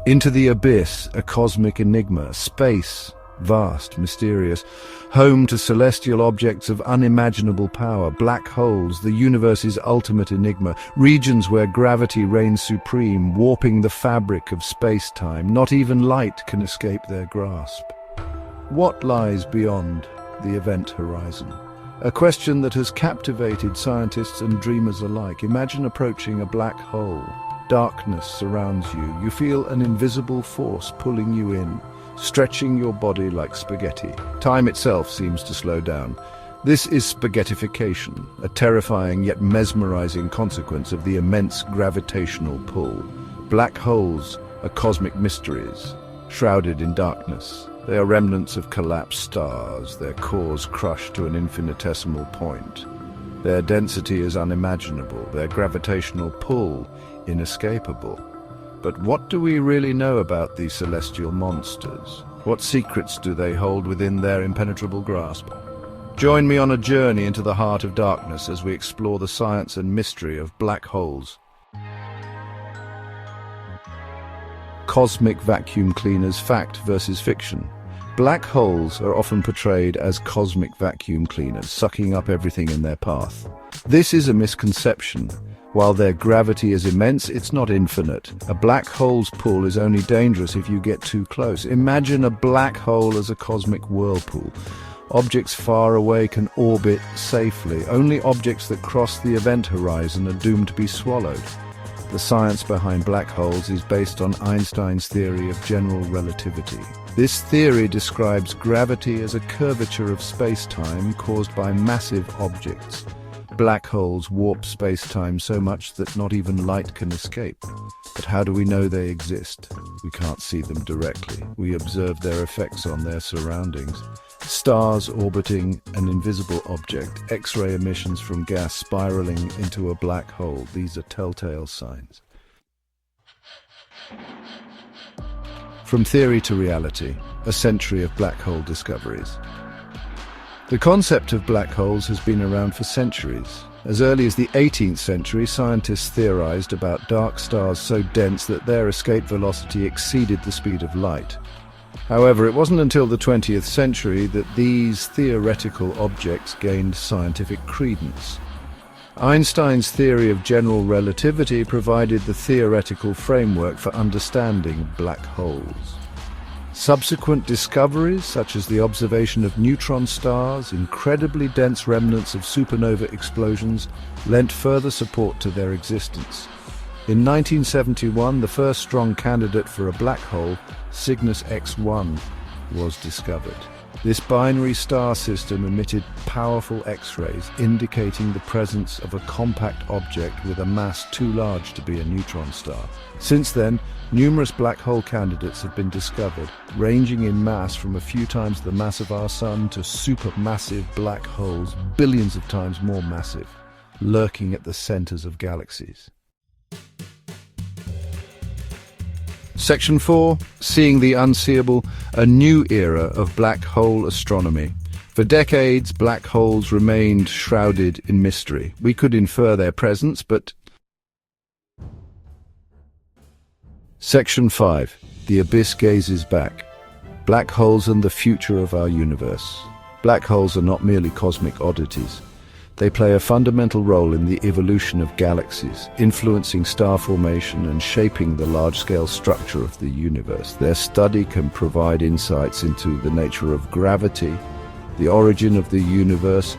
Into the abyss, a cosmic enigma. Space, vast, mysterious, home to celestial objects of unimaginable power. Black holes, the universe's ultimate enigma. Regions where gravity reigns supreme, warping the fabric of space-time. Not even light can escape their grasp. What lies beyond the event horizon? A question that has captivated scientists and dreamers alike. Imagine approaching a black hole. Darkness surrounds you. You feel an invisible force pulling you in, stretching your body like spaghetti. Time itself seems to slow down. This is spaghettification, a terrifying yet mesmerizing consequence of the immense gravitational pull. Black holes are cosmic mysteries, shrouded in darkness. They are remnants of collapsed stars, their cores crushed to an infinitesimal point. Their density is unimaginable, their gravitational pull inescapable. But what do we really know about these celestial monsters? What secrets do they hold within their impenetrable grasp? Join me on a journey into the heart of darkness as we explore the science and mystery of black holes. Cosmic vacuum cleaners, fact versus fiction. Black holes are often portrayed as cosmic vacuum cleaners, sucking up everything in their path. This is a misconception. While their gravity is immense, it's not infinite. A black hole's pull is only dangerous if you get too close. Imagine a black hole as a cosmic whirlpool. Objects far away can orbit safely. Only objects that cross the event horizon are doomed to be swallowed. The science behind black holes is based on Einstein's theory of general relativity. This theory describes gravity as a curvature of space-time caused by massive objects. Black holes warp space-time so much that not even light can escape. But how do we know they exist? We can't see them directly. We observe their effects on their surroundings. Stars orbiting an invisible object, X-ray emissions from gas spiraling into a black hole. These are telltale signs. From theory to reality, a century of black hole discoveries. The concept of black holes has been around for centuries. As early as the 18th century, scientists theorized about dark stars so dense that their escape velocity exceeded the speed of light. However, it wasn't until the 20th century that these theoretical objects gained scientific credence. Einstein's theory of general relativity provided the theoretical framework for understanding black holes. Subsequent discoveries, such as the observation of neutron stars, incredibly dense remnants of supernova explosions, lent further support to their existence. In 1971, the first strong candidate for a black hole, Cygnus X1, was discovered. This binary star system emitted powerful X-rays, indicating the presence of a compact object with a mass too large to be a neutron star. Since then, numerous black hole candidates have been discovered, ranging in mass from a few times the mass of our Sun to supermassive black holes, billions of times more massive, lurking at the centers of galaxies. Section 4, Seeing the Unseeable, a new era of black hole astronomy. For decades, black holes remained shrouded in mystery. We could infer their presence, but... Section 5, The Abyss Gazes Back. Black holes and the future of our universe. Black holes are not merely cosmic oddities. They play a fundamental role in the evolution of galaxies, influencing star formation and shaping the large-scale structure of the universe. Their study can provide insights into the nature of gravity, the origin of the universe,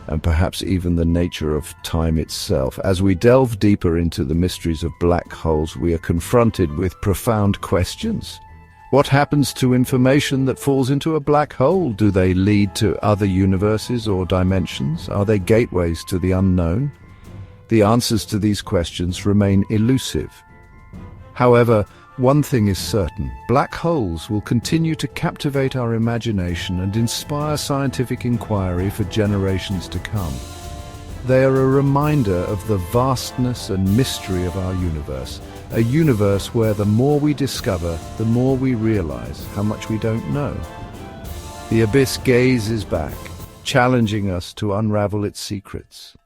and perhaps even the nature of time itself. As we delve deeper into the mysteries of black holes, we are confronted with profound questions. What happens to information that falls into a black hole? Do they lead to other universes or dimensions? Are they gateways to the unknown? The answers to these questions remain elusive. However, one thing is certain: black holes will continue to captivate our imagination and inspire scientific inquiry for generations to come. They are a reminder of the vastness and mystery of our universe, a universe where the more we discover, the more we realize how much we don't know. The abyss gazes back, challenging us to unravel its secrets.